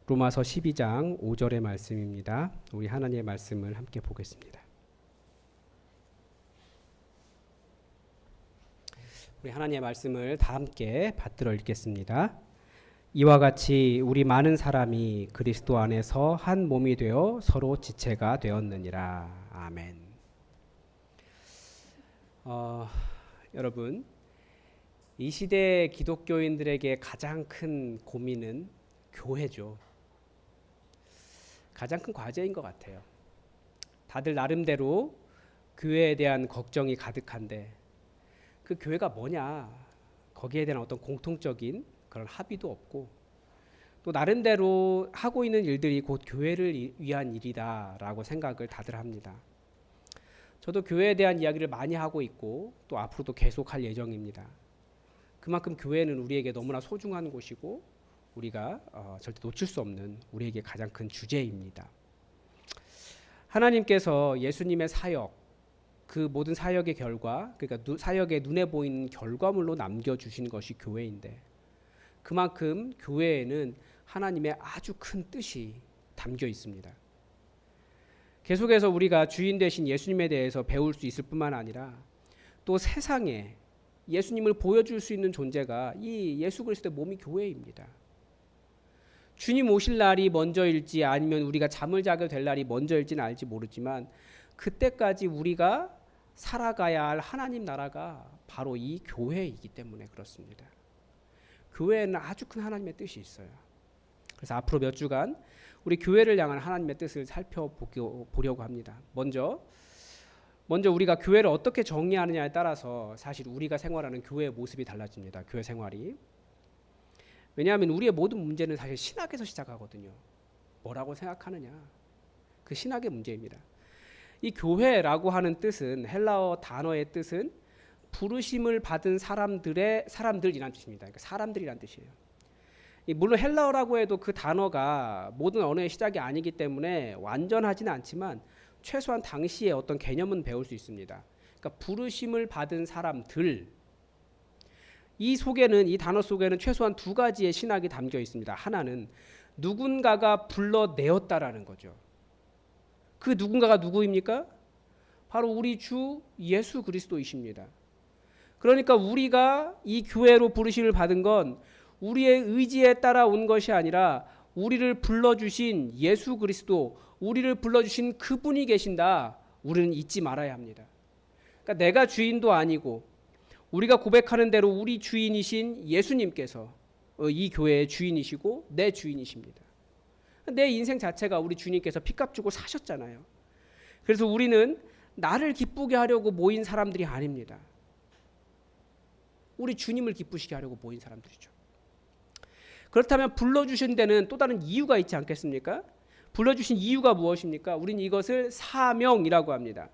로마서 12장 5절의 말씀입니다. 우리 하나님의 말씀을 함께 보겠습니다. 우리 하나님의 말씀을 다 함께 받들어 읽겠습니다. 이와 같이 우리 많은 사람이 그리스도 안에서 한 몸이 되어 서로 지체가 되었느니라. 아멘. 여러분, 이 시대 기독교인들에게 가장 큰 고민은 교회죠. 가장 큰 과제인 것 같아요. 다들 나름대로 교회에 대한 걱정이 가득한데 그 교회가 뭐냐, 거기에 대한 어떤 공통적인 그런 합의도 없고, 또 나름대로 하고 있는 일들이 곧 교회를 위한 일이다라고 생각을 다들 합니다. 저도 교회에 대한 이야기를 많이 하고 있고 또 앞으로도 계속할 예정입니다. 그만큼 교회는 우리에게 너무나 소중한 곳이고 우리가 절대 놓칠 수 없는 우리에게 가장 큰 주제입니다. 하나님께서 예수님의 사역, 그 모든 사역의 결과, 그러니까 사역의 눈에 보이는 결과물로 남겨주신 것이 교회인데, 그만큼 교회에는 하나님의 아주 큰 뜻이 담겨 있습니다. 계속해서 우리가 주인 되신 예수님에 대해서 배울 수 있을 뿐만 아니라 또 세상에 예수님을 보여줄 수 있는 존재가 이 예수 그리스도의 몸이 교회입니다. 주님 오실 날이 먼저일지 아니면 우리가 잠을 자게 될 날이 먼저일지는 알지 모르지만 그때까지 우리가 살아가야 할 하나님 나라가 바로 이 교회이기 때문에 그렇습니다. 교회에는 아주 큰 하나님의 뜻이 있어요. 그래서 앞으로 몇 주간 우리 교회를 향한 하나님의 뜻을 살펴보려고 합니다. 먼저 우리가 교회를 어떻게 정의하느냐에 따라서 사실 우리가 생활하는 교회의 모습이 달라집니다. 교회 생활이. 왜냐하면 우리의 모든 문제는 사실 신학에서 시작하거든요. 뭐라고 생각하느냐, 그 신학의 문제입니다. 이 교회라고 하는 뜻은, 헬라어 단어의 뜻은 부르심을 받은 사람들이란 뜻입니다. 그러니까 사람들이란 뜻이에요. 물론 헬라어라고 해도 그 단어가 모든 언어의 시작이 아니기 때문에 완전하지는 않지만 최소한 당시의 어떤 개념은 배울 수 있습니다. 그러니까 부르심을 받은 사람들, 이 단어 속에는 최소한 두 가지의 신학이 담겨 있습니다. 하나는 누군가가 불러내었다라는 거죠. 그 누군가가 누구입니까? 바로 우리 주 예수 그리스도이십니다. 그러니까 우리가 이 교회로 부르심을 받은 건 우리의 의지에 따라 온 것이 아니라 우리를 불러주신 예수 그리스도, 우리를 불러주신 그분이 계신다. 우리는 잊지 말아야 합니다. 그러니까 내가 주인도 아니고 우리가 고백하는 대로 우리 주인이신 예수님께서 이 교회의 주인이시고 내 주인이십니다. 내 인생 자체가 우리 주님께서 피값 주고 사셨잖아요. 그래서 우리는 나를 기쁘게 하려고 모인 사람들이 아닙니다. 우리 주님을 기쁘시게 하려고 모인 사람들이죠. 그렇다면 불러주신 데는 또 다른 이유가 있지 않겠습니까? 불러주신 이유가 무엇입니까? 우리는 이것을 사명이라고 합니다.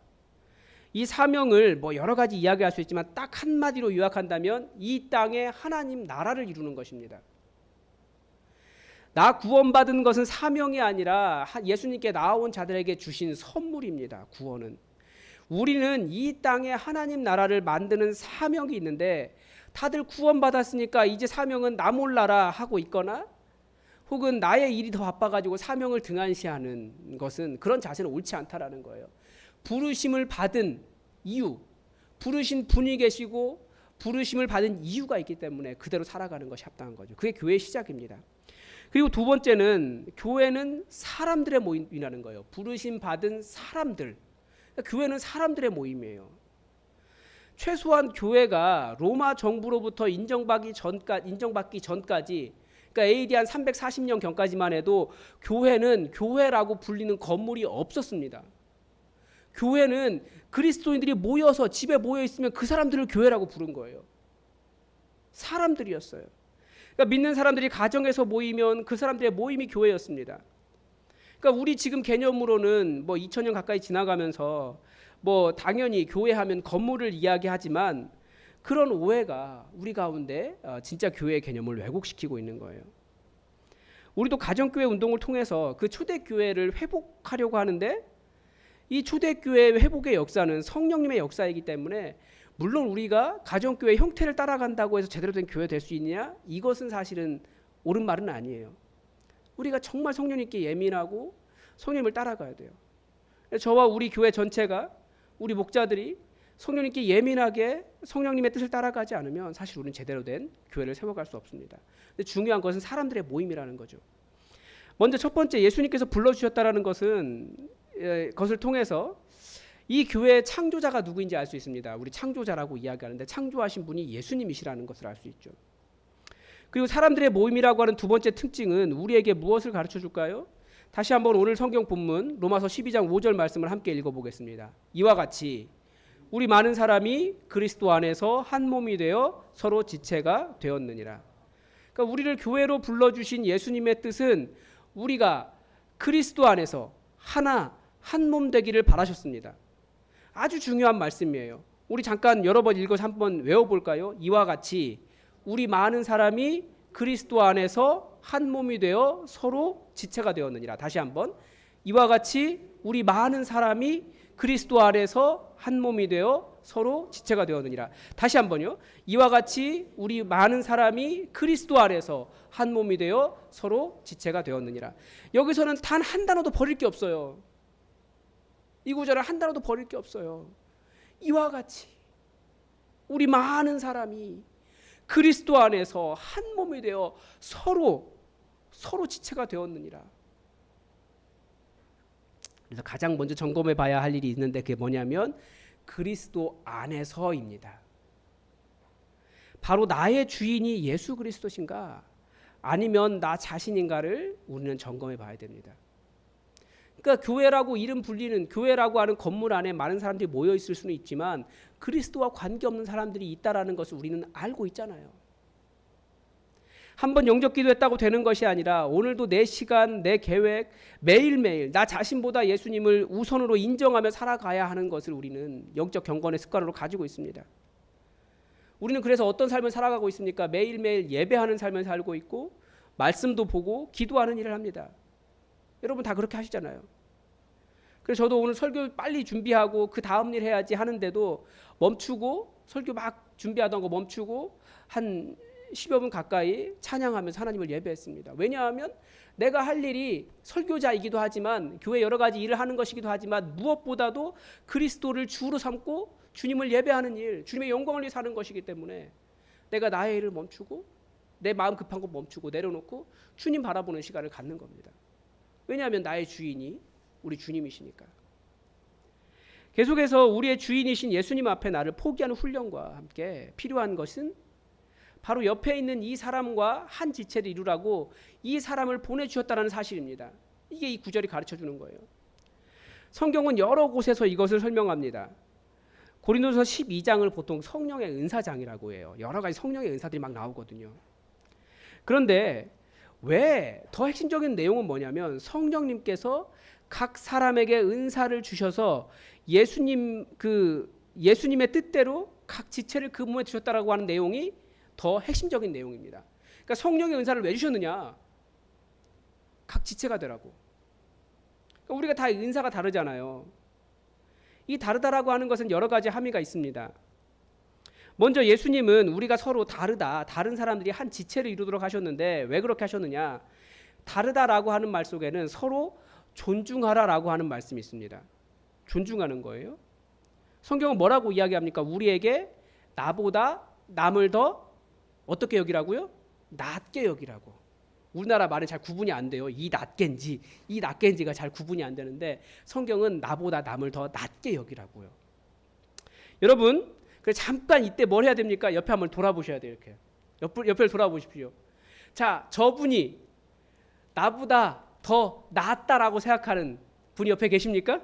이 사명을 여러 가지 이야기할 수 있지만 딱 한마디로 요약한다면 이 땅에 하나님 나라를 이루는 것입니다. 나 구원받은 것은 사명이 아니라 예수님께 나아온 자들에게 주신 선물입니다. 구원은. 우리는 이 땅에 하나님 나라를 만드는 사명이 있는데 다들 구원받았으니까 이제 사명은 나 몰라라 하고 있거나 혹은 나의 일이 더 바빠가지고 사명을 등한시하는 것은, 그런 자세는 옳지 않다라는 거예요. 부르심을 받은 이유, 부르신 분이 계시고 부르심을 받은 이유가 있기 때문에 그대로 살아가는 것이 합당한 거죠. 그게 교회의 시작입니다. 그리고 두 번째는 교회는 사람들의 모임이라는 거예요. 부르심 받은 사람들. 그러니까 교회는 사람들의 모임이에요. 최소한 교회가 로마 정부로부터 인정받기 전까지, 그러니까 AD 한 340년 경까지만 해도 교회는 교회라고 불리는 건물이 없었습니다. 교회는 그리스도인들이 모여서 집에 모여 있으면 그 사람들을 교회라고 부른 거예요. 사람들이었어요. 그러니까 믿는 사람들이 가정에서 모이면 그 사람들의 모임이 교회였습니다. 그러니까 우리 지금 개념으로는 2000년 가까이 지나가면서 당연히 교회하면 건물을 이야기하지만 그런 오해가 우리 가운데 진짜 교회의 개념을 왜곡시키고 있는 거예요. 우리도 가정교회 운동을 통해서 그 초대교회를 회복하려고 하는데 이 초대교회의 회복의 역사는 성령님의 역사이기 때문에 물론 우리가 가정교회 형태를 따라간다고 해서 제대로 된 교회 될 수 있느냐? 이것은 사실은 옳은 말은 아니에요. 우리가 정말 성령님께 예민하고 성령님을 따라가야 돼요. 저와 우리 교회 전체가, 우리 목자들이 성령님께 예민하게 성령님의 뜻을 따라가지 않으면 사실 우리는 제대로 된 교회를 세워갈 수 없습니다. 근데 중요한 것은 사람들의 모임이라는 거죠. 먼저 첫 번째, 예수님께서 불러주셨다라는 것을 통해서 이 교회의 창조자가 누구인지 알 수 있습니다. 우리 창조자라고 이야기하는데 창조하신 분이 예수님이시라는 것을 알 수 있죠. 그리고 사람들의 모임이라고 하는 두 번째 특징은 우리에게 무엇을 가르쳐 줄까요? 다시 한번 오늘 성경 본문 로마서 12장 5절 말씀을 함께 읽어보겠습니다. 이와 같이 우리 많은 사람이 그리스도 안에서 한 몸이 되어 서로 지체가 되었느니라. 그러니까 우리를 교회로 불러주신 예수님의 뜻은 우리가 그리스도 안에서 하나, 한 몸 되기를 바라셨습니다. 아주 중요한 말씀이에요. 우리 잠깐 여러 번 읽어서 한번 외워볼까요? 이와 같이 우리 많은 사람이 그리스도 안에서 한 몸이 되어 서로 지체가 되었느니라. 다시 한번, 이와 같이 우리 많은 사람이 그리스도 안에서 한 몸이 되어 서로 지체가 되었느니라. 다시 한번요. 이와 같이 우리 많은 사람이 그리스도 안에서 한 몸이 되어 서로 지체가 되었느니라. 여기서는 단 한 단어도 버릴 게 없어요. 이 구절은 한 단어도 버릴 게 없어요. 이와 같이 우리 많은 사람이 그리스도 안에서 한 몸이 되어 서로 지체가 되었느니라. 그래서 가장 먼저 점검해 봐야 할 일이 있는데 그게 뭐냐면 그리스도 안에서입니다. 바로 나의 주인이 예수 그리스도신가 아니면 나 자신인가를 우리는 점검해 봐야 됩니다. 그러니까 교회라고 이름 불리는, 교회라고 하는 건물 안에 많은 사람들이 모여 있을 수는 있지만 그리스도와 관계없는 사람들이 있다라는 것을 우리는 알고 있잖아요. 한번 영접 기도했다고 되는 것이 아니라 오늘도 내 시간, 내 계획, 매일매일 나 자신보다 예수님을 우선으로 인정하며 살아가야 하는 것을 우리는 영적 경건의 습관으로 가지고 있습니다. 우리는 그래서 어떤 삶을 살아가고 있습니까? 매일매일 예배하는 삶을 살고 있고 말씀도 보고 기도하는 일을 합니다. 여러분 다 그렇게 하시잖아요. 그래서 저도 오늘 설교 빨리 준비하고 그 다음 일 해야지 하는데도 멈추고, 설교 막 준비하던 거 멈추고 한 10여 분 가까이 찬양하면서 하나님을 예배했습니다. 왜냐하면 내가 할 일이 설교자이기도 하지만 교회 여러 가지 일을 하는 것이기도 하지만 무엇보다도 그리스도를 주로 삼고 주님을 예배하는 일, 주님의 영광을 위해 사는 것이기 때문에 내가 나의 일을 멈추고 내 마음 급한 거 멈추고 내려놓고 주님 바라보는 시간을 갖는 겁니다. 왜냐하면 나의 주인이 우리 주님이시니까. 계속해서 우리의 주인이신 예수님 앞에 나를 포기하는 훈련과 함께 필요한 것은 바로 옆에 있는 이 사람과 한 지체를 이루라고 이 사람을 보내주셨다는 사실입니다. 이게 이 구절이 가르쳐주는 거예요. 성경은 여러 곳에서 이것을 설명합니다. 고린도서 12장을 보통 성령의 은사장이라고 해요. 여러 가지 성령의 은사들이 막 나오거든요. 그런데 왜 더 핵심적인 내용은 뭐냐면 성령님께서 각 사람에게 은사를 주셔서 예수님의 뜻대로 각 지체를 그 몸에 주셨다라고 하는 내용이 더 핵심적인 내용입니다. 그러니까 성령의 은사를 왜 주셨느냐? 각 지체가 되라고. 그러니까 우리가 다 은사가 다르잖아요. 이 다르다라고 하는 것은 여러 가지 함의가 있습니다. 먼저 예수님은 우리가 서로 다른 사람들이 한 지체를 이루도록 하셨는데 왜 그렇게 하셨느냐? 다르다라고 하는 말 속에는 서로 존중하라라고 하는 말씀이 있습니다. 존중하는 거예요. 성경은 뭐라고 이야기합니까? 우리에게 나보다 남을 더 어떻게 여기라고요? 낮게 여기라고. 우리나라 말은 잘 구분이 안 돼요. 이 낮게인지가 잘 구분이 안 되는데 성경은 나보다 남을 더 낮게 여기라고요. 여러분, 그래서 잠깐 이때 뭘 해야 됩니까? 옆에 한번 돌아보셔야 돼요. 이렇게 옆을 돌아보십시오. 자, 저분이 나보다 더 낫다라고 생각하는 분이 옆에 계십니까?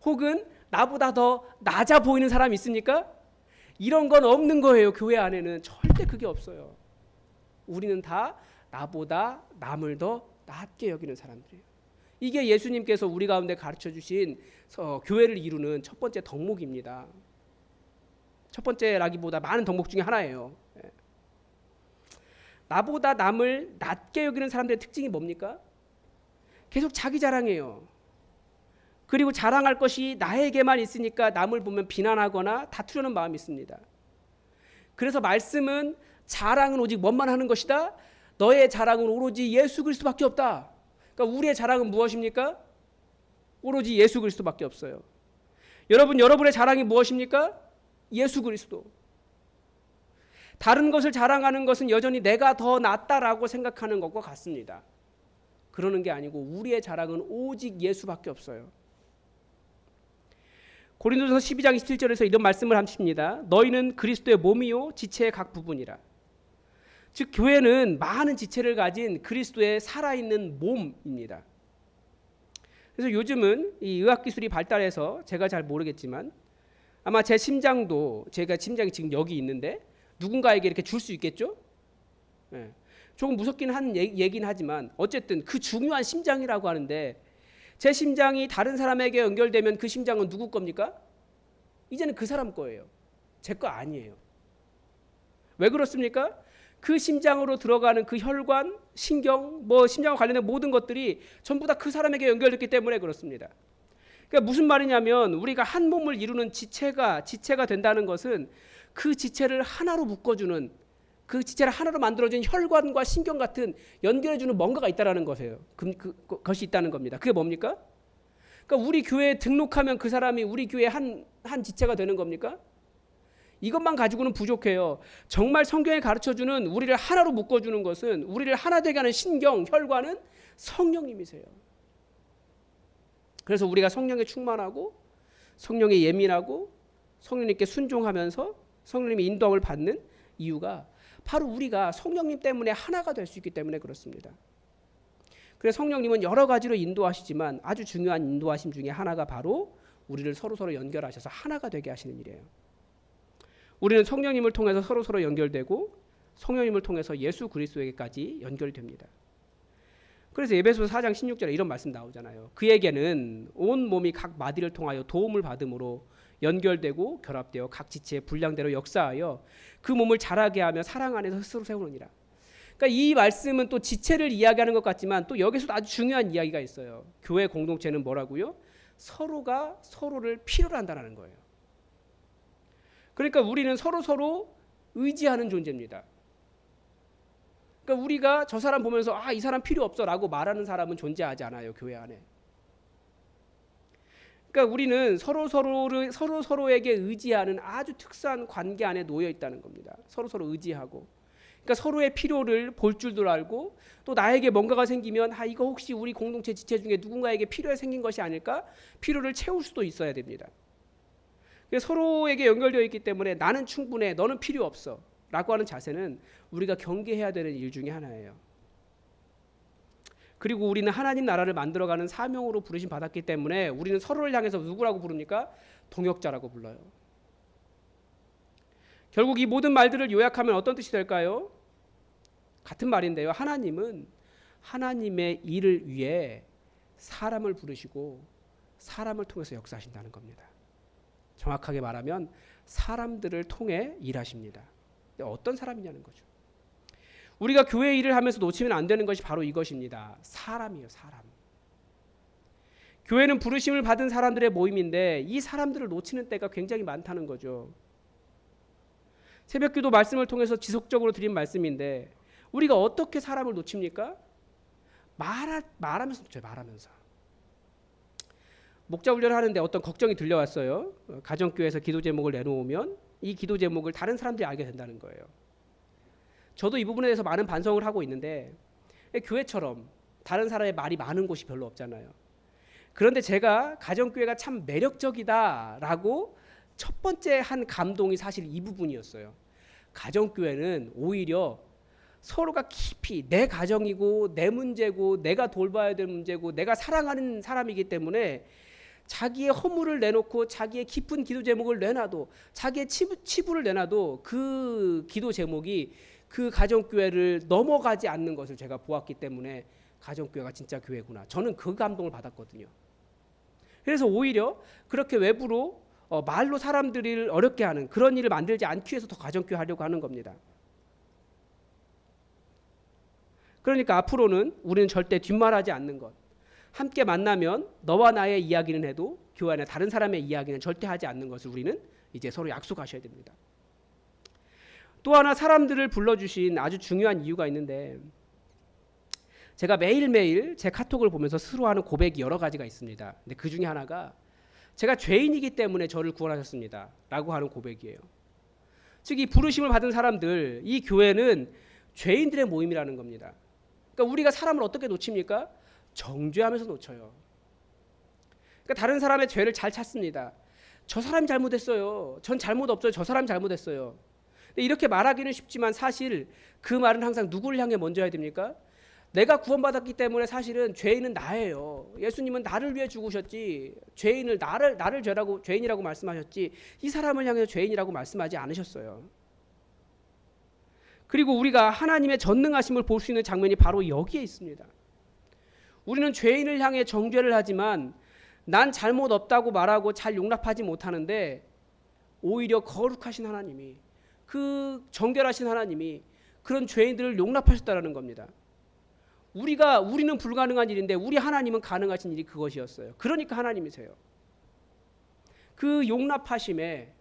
혹은 나보다 더 낮아 보이는 사람이 있습니까? 이런 건 없는 거예요. 교회 안에는 절대 그게 없어요. 우리는 다 나보다 남을 더 낮게 여기는 사람들이에요. 이게 예수님께서 우리 가운데 가르쳐 주신 교회를 이루는 첫 번째 덕목입니다. 첫 번째라기보다 많은 덕목 중에 하나예요. 나보다 남을 낮게 여기는 사람들의 특징이 뭡니까? 계속 자기 자랑해요. 그리고 자랑할 것이 나에게만 있으니까 남을 보면 비난하거나 다투려는 마음이 있습니다. 그래서 말씀은 자랑은 오직 뭔만 하는 것이다? 너의 자랑은 오로지 예수 그리스도밖에 없다. 그러니까 우리의 자랑은 무엇입니까? 오로지 예수 그리스도밖에 없어요. 여러분의 자랑이 무엇입니까? 예수 그리스도. 다른 것을 자랑하는 것은 여전히 내가 더 낫다라고 생각하는 것과 같습니다. 그러는 게 아니고 우리의 자랑은 오직 예수밖에 없어요. 고린도서 12장 27절에서 이런 말씀을 하십니다. 너희는 그리스도의 몸이요 지체의 각 부분이라. 즉 교회는 많은 지체를 가진 그리스도의 살아있는 몸입니다. 그래서 요즘은 이 의학기술이 발달해서 제가 잘 모르겠지만 아마 제 심장도 제가 심장이 지금 여기 있는데 누군가에게 이렇게 줄 수 있겠죠? 네. 조금 무섭긴 한 얘기긴 하지만 어쨌든 그 중요한 심장이라고 하는데 제 심장이 다른 사람에게 연결되면 그 심장은 누구 겁니까? 이제는 그 사람 거예요. 제 거 아니에요. 왜 그렇습니까? 그 심장으로 들어가는 그 혈관, 신경, 심장과 관련된 모든 것들이 전부 다 그 사람에게 연결됐기 때문에 그렇습니다. 그러니까 무슨 말이냐면 우리가 한 몸을 이루는 지체가 된다는 것은 그 지체를 하나로 묶어주는, 그 지체를 하나로 만들어주는 혈관과 신경 같은 연결해주는 뭔가가 있다는 것이에요. 그것이 있다는 겁니다. 그게 뭡니까? 그러니까 우리 교회에 등록하면 그 사람이 우리 교회의 한 지체가 되는 겁니까? 이것만 가지고는 부족해요. 정말 성경에 가르쳐주는 우리를 하나로 묶어주는 것은, 우리를 하나 되게 하는 신경, 혈관은 성령님이세요. 그래서 우리가 성령에 충만하고 성령에 예민하고 성령님께 순종하면서 성령님의 인도함을 받는 이유가 바로 우리가 성령님 때문에 하나가 될 수 있기 때문에 그렇습니다. 그래서 성령님은 여러 가지로 인도하시지만 아주 중요한 인도하심 중에 하나가 바로 우리를 서로 연결하셔서 하나가 되게 하시는 일이에요. 우리는 성령님을 통해서 서로 연결되고 성령님을 통해서 예수 그리스도에게까지 연결됩니다. 그래서 에베소서 4장 16절에 이런 말씀 나오잖아요. 그에게는 온 몸이 각 마디를 통하여 도움을 받음으로 연결되고 결합되어 각 지체의 분량대로 역사하여 그 몸을 자라게 하며 사랑 안에서 스스로 세우느니라. 그러니까 이 말씀은 또 지체를 이야기하는 것 같지만 또 여기서도 아주 중요한 이야기가 있어요. 교회 공동체는 뭐라고요? 서로가 서로를 필요로 한다는 거예요. 그러니까 우리는 서로 의지하는 존재입니다. 그러니까 우리가 저 사람 보면서 이 사람 필요 없어라고 말하는 사람은 존재하지 않아요, 교회 안에. 그러니까 우리는 서로에게 의지하는 아주 특수한 관계 안에 놓여 있다는 겁니다. 서로 의지하고. 그러니까 서로의 필요를 볼 줄도 알고 또 나에게 뭔가가 생기면 이거 혹시 우리 공동체 지체 중에 누군가에게 필요에 생긴 것이 아닐까? 필요를 채울 수도 있어야 됩니다. 서로에게 연결되어 있기 때문에 나는 충분해, 너는 필요 없어 라고 하는 자세는 우리가 경계해야 되는 일 중에 하나예요. 그리고 우리는 하나님 나라를 만들어가는 사명으로 부르심 받았기 때문에 우리는 서로를 향해서 누구라고 부릅니까? 동역자라고 불러요. 결국 이 모든 말들을 요약하면 어떤 뜻이 될까요? 같은 말인데요. 하나님은 하나님의 일을 위해 사람을 부르시고 사람을 통해서 역사하신다는 겁니다. 정확하게 말하면 사람들을 통해 일하십니다. 어떤 사람이냐는 거죠. 우리가 교회 일을 하면서 놓치면 안 되는 것이 바로 이것입니다. 사람이에요, 사람. 교회는 부르심을 받은 사람들의 모임인데 이 사람들을 놓치는 때가 굉장히 많다는 거죠. 새벽기도 말씀을 통해서 지속적으로 드린 말씀인데 우리가 어떻게 사람을 놓칩니까? 말하면서 놓쳐요, 말하면서. 목자 훈련을 하는데 어떤 걱정이 들려왔어요. 가정교회에서 기도 제목을 내놓으면 이 기도 제목을 다른 사람들이 알게 된다는 거예요. 저도 이 부분에 대해서 많은 반성을 하고 있는데 교회처럼 다른 사람의 말이 많은 곳이 별로 없잖아요. 그런데 제가 가정교회가 참 매력적이다라고 첫 번째 한 감동이 사실 이 부분이었어요. 가정교회는 오히려 서로가 깊이 내 가정이고 내 문제고 내가 돌봐야 될 문제고 내가 사랑하는 사람이기 때문에 자기의 허물을 내놓고 자기의 깊은 기도 제목을 내놔도 자기의 치부를 내놔도 그 기도 제목이 그 가정교회를 넘어가지 않는 것을 제가 보았기 때문에 가정교회가 진짜 교회구나. 저는 그 감동을 받았거든요. 그래서 오히려 그렇게 외부로 말로 사람들을 어렵게 하는 그런 일을 만들지 않기 위해서 더 가정교회 하려고 하는 겁니다. 그러니까 앞으로는 우리는 절대 뒷말하지 않는 것. 함께 만나면 너와 나의 이야기는 해도 교회 안에 다른 사람의 이야기는 절대 하지 않는 것을 우리는 이제 서로 약속하셔야 됩니다. 또 하나 사람들을 불러주신 아주 중요한 이유가 있는데 제가 매일매일 제 카톡을 보면서 스스로하는 고백이 여러 가지가 있습니다. 근데 그 중에 하나가 제가 죄인이기 때문에 저를 구원하셨습니다 라고 하는 고백이에요. 즉 이 부르심을 받은 사람들, 이 교회는 죄인들의 모임이라는 겁니다. 그러니까 우리가 사람을 어떻게 놓칩니까? 정죄하면서 놓쳐요. 그러니까 다른 사람의 죄를 잘 찾습니다. 저 사람이 잘못했어요. 전 잘못 없어요. 저 사람이 잘못했어요. 근데 이렇게 말하기는 쉽지만 사실 그 말은 항상 누구를 향해 먼저 해야 됩니까? 내가 구원받았기 때문에 사실은 죄인은 나예요. 예수님은 나를 위해 죽으셨지. 죄인을 나를 죄인이라고 말씀하셨지. 이 사람을 향해서 죄인이라고 말씀하지 않으셨어요. 그리고 우리가 하나님의 전능하심을 볼 수 있는 장면이 바로 여기에 있습니다. 우리는 죄인을 향해 정죄를 하지만 난 잘못 없다고 말하고 잘 용납하지 못하는데 오히려 거룩하신 하나님이, 그 정결하신 하나님이 그런 죄인들을 용납하셨다는 겁니다. 우리는 불가능한 일인데 우리 하나님은 가능하신 일이 그것이었어요. 그러니까 하나님이세요. 그 용납하심에,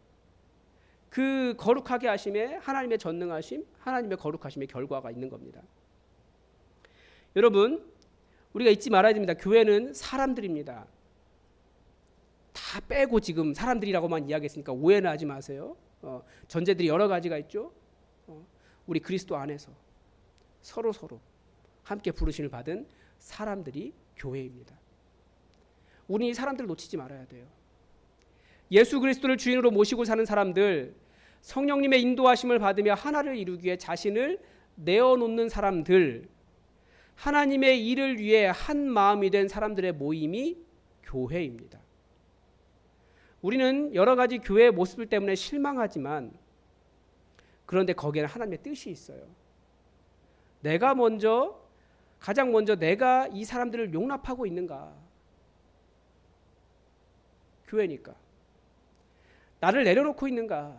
그 거룩하게 하심에 하나님의 전능하심, 하나님의 거룩하심의 결과가 있는 겁니다. 여러분, 우리가 잊지 말아야 됩니다. 교회는 사람들입니다. 다 빼고 지금 사람들이라고만 이야기했으니까 오해는 하지 마세요. 전제들이 여러 가지가 있죠. 우리 그리스도 안에서 서로 함께 부르심을 받은 사람들이 교회입니다. 우리 이 사람들을 놓치지 말아야 돼요. 예수 그리스도를 주인으로 모시고 사는 사람들, 성령님의 인도하심을 받으며 하나를 이루기 위해 자신을 내어놓는 사람들, 하나님의 일을 위해 한 마음이 된 사람들의 모임이 교회입니다. 우리는 여러 가지 교회의 모습 때문에 실망하지만 그런데 거기에는 하나님의 뜻이 있어요. 가장 먼저 내가 이 사람들을 용납하고 있는가? 교회니까. 나를 내려놓고 있는가?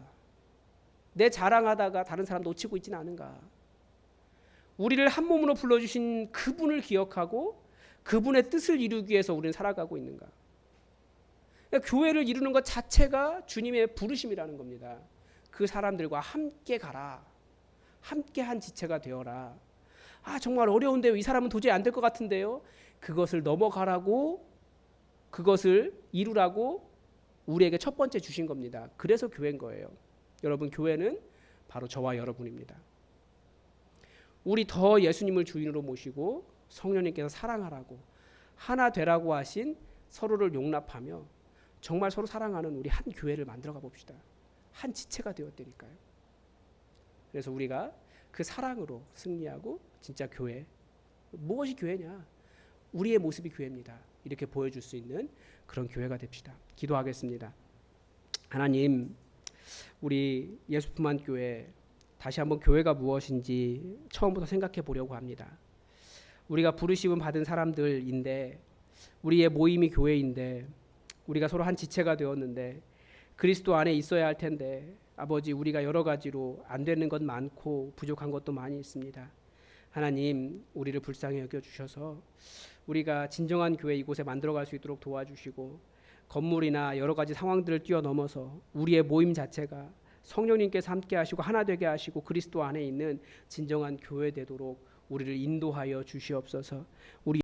내 자랑하다가 다른 사람 놓치고 있지는 않은가? 우리를 한 몸으로 불러주신 그분을 기억하고 그분의 뜻을 이루기 위해서 우리는 살아가고 있는가? 그러니까 교회를 이루는 것 자체가 주님의 부르심이라는 겁니다. 그 사람들과 함께 가라. 함께 한 지체가 되어라. 정말 어려운데요. 이 사람은 도저히 안 될 것 같은데요. 그것을 넘어가라고, 그것을 이루라고 우리에게 첫 번째 주신 겁니다. 그래서 교회인 거예요. 여러분, 교회는 바로 저와 여러분입니다. 우리 더 예수님을 주인으로 모시고 성령님께서 사랑하라고, 하나 되라고 하신 서로를 용납하며 정말 서로 사랑하는 우리 한 교회를 만들어가 봅시다. 한 지체가 되었다니까요. 그래서 우리가 그 사랑으로 승리하고 진짜 교회, 무엇이 교회냐? 우리의 모습이 교회입니다. 이렇게 보여줄 수 있는 그런 교회가 됩시다. 기도하겠습니다. 하나님, 우리 예수품한 교회 다시 한번 교회가 무엇인지 처음부터 생각해 보려고 합니다. 우리가 부르심을 받은 사람들인데, 우리의 모임이 교회인데, 우리가 서로 한 지체가 되었는데 그리스도 안에 있어야 할 텐데, 아버지, 우리가 여러 가지로 안 되는 것 많고 부족한 것도 많이 있습니다. 하나님, 우리를 불쌍히 여겨주셔서 우리가 진정한 교회 이곳에 만들어갈 수 있도록 도와주시고, 건물이나 여러 가지 상황들을 뛰어넘어서 우리의 모임 자체가 성령님께서 함께 하시고 하나 되게 하시고 그리스도 안에 있는 진정한 교회 되도록 우리를 인도하여 주시옵소서. 우리